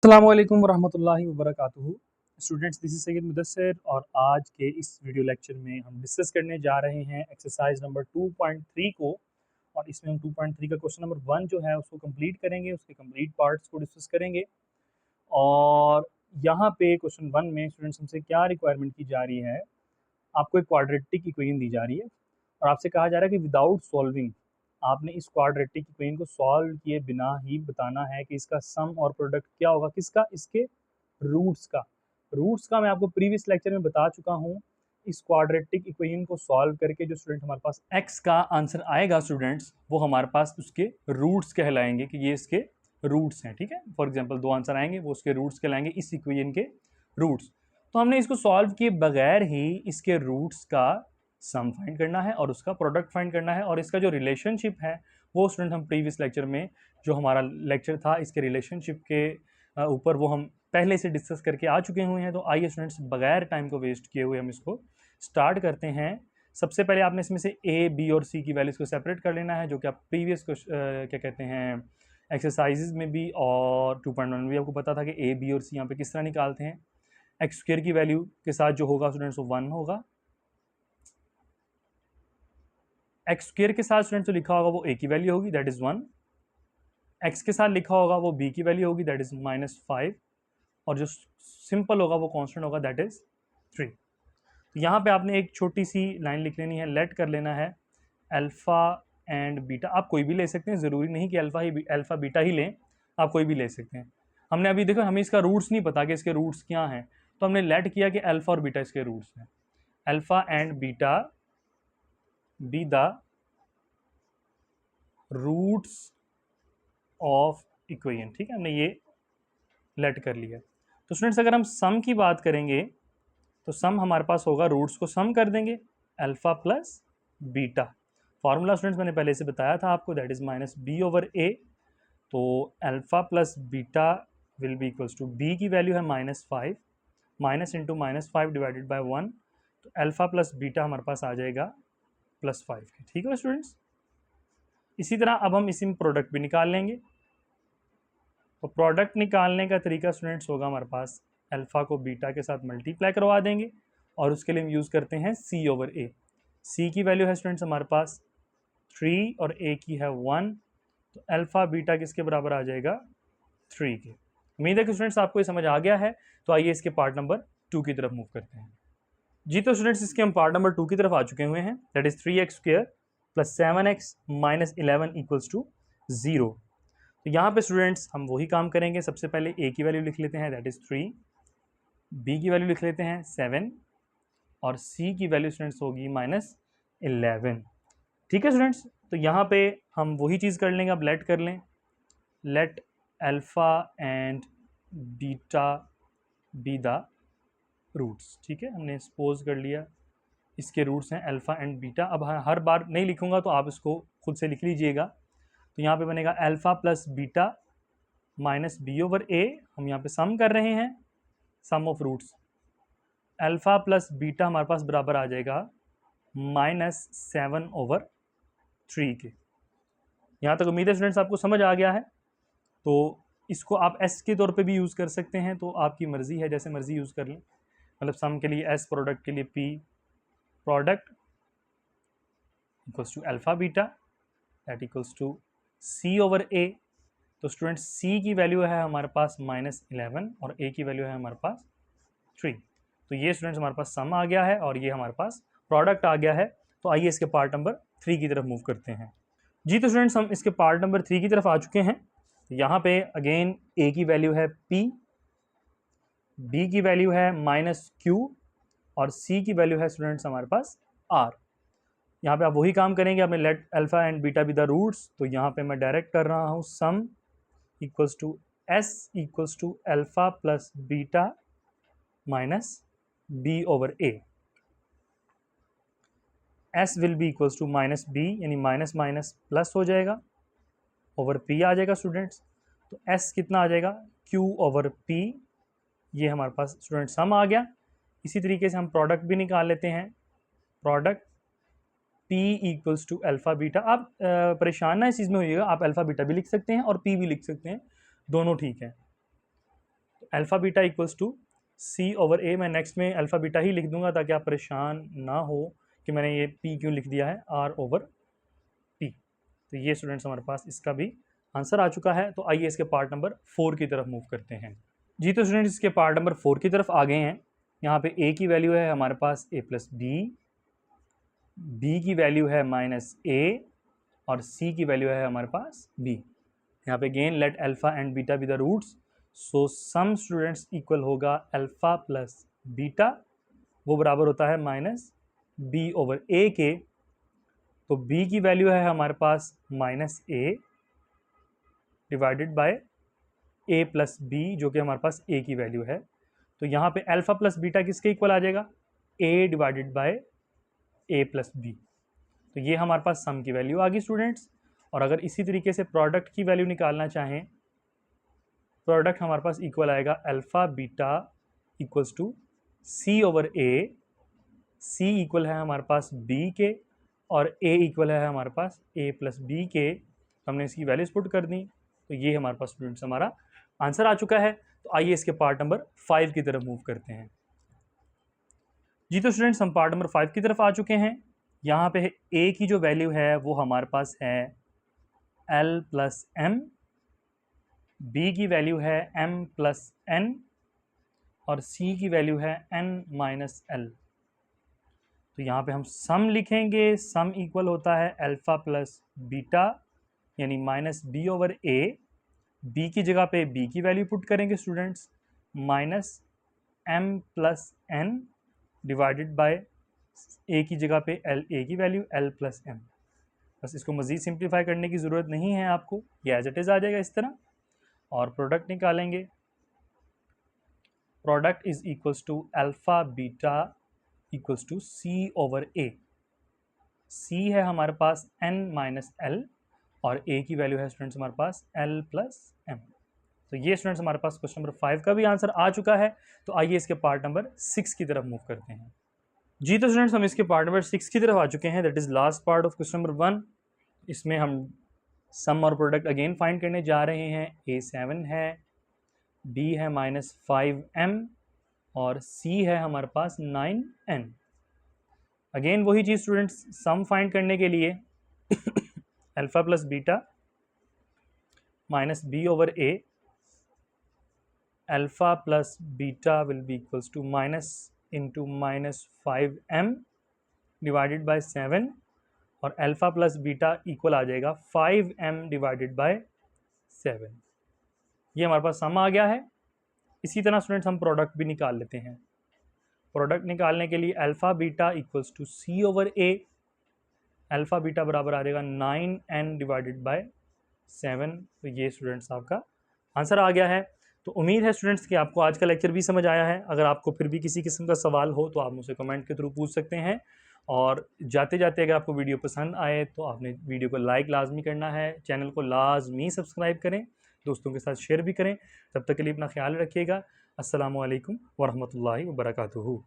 अस्सलाम वालेकुम वरहमतुल्लाहि वबरकातुहू। Students, this is Syed Mudassir और आज के इस वीडियो लेक्चर में हम डिस्कस करने जा रहे हैं एक्सरसाइज नंबर 2.3 को। और इसमें हम 2.3 का क्वेश्चन नंबर 1 जो है उसको कंप्लीट करेंगे, उसके कंप्लीट पार्ट्स को डिस्कस करेंगे। और यहाँ पे क्वेश्चन 1 में स्टूडेंट्स हमसे क्या रिक्वायरमेंट की जा रही है, आपको एक क्वाड्रेटिक इक्वेशन दी जा रही है और आपसे कहा जा रहा है कि विदाउट सॉल्विंग आपने इस क्वाड्रेटिक इक्वेशन को सॉल्व किए बिना ही बताना है कि इसका सम और प्रोडक्ट क्या होगा, किसका, इसके रूट्स का मैं आपको प्रीवियस लेक्चर में बता चुका हूँ। इस क्वाड्रेटिक इक्वेशन को सॉल्व करके जो स्टूडेंट हमारे पास x का आंसर आएगा स्टूडेंट्स, वो हमारे पास उसके रूट्स कहलाएंगे कि ये इसके रूट्स हैं। ठीक है, फॉर एग्जांपल 2 आंसर आएंगे, वो उसके रूट्स कहलाएंगे, इस इक्वेशन के रूट्स। तो हमने इसको सॉल्व किए बगैर ही इसके रूट्स का सम फाइंड करना है और उसका प्रोडक्ट फाइंड करना है। और इसका जो रिलेशनशिप है वो स्टूडेंट हम प्रीवियस लेक्चर में, जो हमारा लेक्चर था इसके रिलेशनशिप के ऊपर, वो हम पहले से डिस्कस करके आ चुके हुए हैं। तो आइए स्टूडेंट्स, बगैर टाइम को वेस्ट किए हुए हम इसको स्टार्ट करते हैं। सबसे पहले आपने इसमें से ए, बी और सी की वैल्यूज़ को सेपरेट कर लेना है, जो कि आप प्रीवियस क्या कहते हैं एक्सरसाइजेज में भी और 2.1 में भी आपको पता था कि ए, बी और सी यहाँ पे किस तरह निकालते हैं। एक्स स्क्वायर की वैल्यू के साथ जो होगा स्टूडेंट्स वो 1 होगा, एक्स स्क्वायर के साथ स्टूडेंट्स जो लिखा होगा वो ए की वैल्यू होगी, दैट इज 1। एक्स के साथ लिखा होगा वो बी की वैल्यू होगी, दैट इज -5। और जो सिंपल होगा वो कांस्टेंट होगा, दैट इज 3। तो यहाँ पे आपने एक छोटी सी लाइन लिख लेनी है, लेट कर लेना है अल्फ़ा एंड बीटा। आप कोई भी ले सकते हैं, ज़रूरी नहीं कि अल्फ़ा बीटा ही लें, आप कोई भी ले सकते हैं। हमने अभी देखो, हमें इसका रूट्स नहीं पता कि इसके रूट्स क्या हैं, तो हमने लेट किया कि अल्फ़ा और बीटा इसके रूट्स हैं। Alpha and beta be the roots of equation. ठीक है, हमने ये लेट कर लिया। तो स्टूडेंट्स, अगर हम सम की बात करेंगे तो सम हमारे पास होगा, रूट्स को सम कर देंगे, alpha plus beta. Formula students मैंने पहले से बताया था आपको, दैट इज -b/a। तो alpha plus beta will be equals to, b की वैल्यू है -5, माइनस इंटू -5 डिवाइडेड बाय 1। तो अल्फ़ा प्लस बीटा हमारे पास आ जाएगा +5 के। ठीक है स्टूडेंट्स, इसी तरह अब हम इसी में प्रोडक्ट भी निकाल लेंगे। तो प्रोडक्ट निकालने का तरीका स्टूडेंट्स होगा हमारे पास, अल्फ़ा को बीटा के साथ मल्टीप्लाई करवा देंगे और उसके लिए हम यूज़ करते हैं c/a। c की वैल्यू है स्टूडेंट्स हमारे पास 3 और a की है 1। तो अल्फ़ा बीटा किसके बराबर आ जाएगा, 3 के। उम्मीद है कि स्टूडेंट्स आपको ये समझ आ गया है। तो आइए इसके पार्ट नंबर 2 की तरफ मूव करते हैं। जी, तो स्टूडेंट्स इसके हम पार्ट नंबर 2 की तरफ आ चुके हुए हैं, दैट इज 3x² + 7x - 11 = 0। तो यहाँ पे स्टूडेंट्स हम वही काम करेंगे, सबसे पहले a की वैल्यू लिख लेते हैं, दैट इज 3, b की वैल्यू लिख लेते हैं 7 और c की वैल्यू स्टूडेंट्स होगी -11। ठीक है स्टूडेंट्स, तो यहाँ पे हम वही चीज़ कर लेंगे। अब लेट कर लें, let alpha and beta be the roots. ठीक है, हमने सपोज कर लिया इसके रूट्स हैं अल्फ़ा एंड बीटा। अब हर बार नहीं लिखूंगा तो आप इसको खुद से लिख लीजिएगा। तो यहाँ पे बनेगा alpha plus beta minus b/a। हम यहाँ पे सम कर रहे हैं, sum of roots. Alpha plus beta हमारे पास बराबर आ जाएगा -7/3 के। यहाँ तक उम्मीद है स्टूडेंट्स आपको समझ आ गया है। तो इसको आप s के तौर पे भी यूज़ कर सकते हैं, तो आपकी मर्ज़ी है, जैसे मर्ज़ी यूज़ कर लें। मतलब सम के लिए s, प्रोडक्ट के लिए p। Product equals to alpha beta that equals to c/a। तो स्टूडेंट c की वैल्यू है हमारे पास -11 और a की वैल्यू है हमारे पास 3। तो ये स्टूडेंट्स हमारे पास सम आ गया है और ये हमारे पास प्रोडक्ट आ गया है। तो आइए इसके पार्ट नंबर 3 की तरफ मूव करते हैं। जी, तो स्टूडेंट्स हम इसके पार्ट नंबर 3 की तरफ आ चुके हैं। यहाँ पे अगेन a की वैल्यू है p, b की वैल्यू है -q और c की वैल्यू है स्टूडेंट्स हमारे पास r। यहाँ पे आप वही काम करेंगे, आपने let alpha and beta be the roots. तो यहाँ पे मैं डायरेक्ट कर रहा हूँ, sum equals to s equals to alpha plus beta minus b/a। s will be equals to -b, यानी माइनस माइनस प्लस हो जाएगा, ओवर p आ जाएगा स्टूडेंट्स। तो s कितना आ जाएगा, q/p। ये हमारे पास स्टूडेंट सम आ गया। इसी तरीके से हम प्रोडक्ट भी निकाल लेते हैं, product p equals to alpha beta. आप परेशान ना इस चीज़ में होइएगा, आप अल्फ़ा बीटा भी लिख सकते हैं और p भी लिख सकते हैं, दोनों ठीक है। Alpha beta equals to C over A. मैं नेक्स्ट में अल्फ़ा बीटा ही लिख दूंगा ताकि आप परेशान ना हो कि मैंने ये पी क्यों लिख दिया है, आर ओवर पी। तो ये स्टूडेंट्स हमारे पास इसका भी आंसर आ चुका है। तो आइए इसके पार्ट नंबर 4 की तरफ मूव करते हैं। जी तो स्टूडेंट्स इसके पार्ट नंबर 4 की तरफ आ गए हैं। यहाँ पे ए की वैल्यू है हमारे पास ए प्लस बी की वैल्यू है माइनस ए, और सी की वैल्यू है हमारे पास बी। यहाँ पे again let alpha and beta be the roots, so sum students equal होगा अल्फा प्लस बीटा, वो बराबर होता है माइनस बी ओवर ए के। तो बी की वैल्यू है हमारे पास minus A divided by A plus B, जो कि हमारे पास ए की वैल्यू है। तो यहाँ पे अल्फा प्लस बीटा किसके इक्वल आ जाएगा, A divided by A plus B. तो ये हमारे पास सम की वैल्यू आ गई स्टूडेंट्स। और अगर इसी तरीके से प्रोडक्ट की वैल्यू निकालना चाहें, प्रोडक्ट हमारे पास इक्वल आएगा alpha beta equals to C over A. C equal है हमारे पास बी के और ए इक्वल है हमारे पास ए प्लस बी के। हमने इसकी वैल्यूज पुट कर दी, तो ये हमारे पास स्टूडेंट्स हमारा आंसर आ चुका है। तो आइए इसके पार्ट नंबर 5 की तरफ मूव करते हैं। जी तो स्टूडेंट्स हम पार्ट नंबर 5 की तरफ आ चुके हैं। यहाँ पे ए की जो वैल्यू है वो हमारे पास है एल प्लस एम, बी की वैल्यू है एम प्लस एन, और सी की वैल्यू है एन माइनस एल। तो यहाँ पे हम सम लिखेंगे, सम इक्वल होता है अल्फ़ा प्लस बीटा यानी minus B over A. B की जगह पे बी की वैल्यू पुट करेंगे students, minus M plus N divided by A की जगह पे एल, ए की वैल्यू एल प्लस एम। बस इसको मज़ीद सिंप्लीफाई करने की ज़रूरत नहीं है आपको, ये एज इट इज़ आ जाएगा इस तरह। और प्रोडक्ट निकालेंगे, product is equals to alpha beta equals to C over A. C है हमारे पास एन माइनस एल और ए की वैल्यू है स्टूडेंट्स हमारे पास एल प्लस एम। तो ये स्टूडेंट्स हमारे पास क्वेश्चन नंबर 5 का भी आंसर आ चुका है। तो आइए इसके पार्ट नंबर 6 की तरफ मूव करते हैं। जी तो स्टूडेंट्स हम इसके पार्ट नंबर 6 की तरफ आ चुके हैं, that is last part of question number 1। इसमें हम सम और प्रोडक्ट अगेन फाइंड करने जा रहे हैं। ए 7 है, बी है माइनस 5m और सी है हमारे पास 9n। अगेन वही चीज़ स्टूडेंट्स, सम फाइंड करने के लिए alpha plus beta minus B over a, alpha plus beta will be equals to minus into minus 5m divided by 7, और अल्फ़ा प्लस बीटा इक्वल आ जाएगा 5m डिवाइडेड बाय 7। ये हमारे पास सम आ गया है। इसी तरह स्टूडेंट्स हम प्रोडक्ट भी निकाल लेते हैं। प्रोडक्ट निकालने के लिए alpha beta equals to C over a, alpha beta बराबर आ जाएगा 9n डिवाइडेड बाय 7। तो ये स्टूडेंट्स आपका आंसर आ गया है। तो उम्मीद है स्टूडेंट्स कि आपको आज का लेक्चर भी समझ आया है। अगर आपको फिर भी किसी किस्म का सवाल हो तो आप मुझसे कमेंट के थ्रू पूछ सकते हैं। और जाते जाते अगर आपको वीडियो पसंद आए तो आपने वीडियो को लाइक लाजमी करना है, चैनल को लाजमी सब्सक्राइब करें, दोस्तों के साथ शेयर भी करें। तब तक के लिए अपना ख्याल रखिएगा। अस्सलामु अलैकुम वरहमतुल्लाहि वबरकातुहू।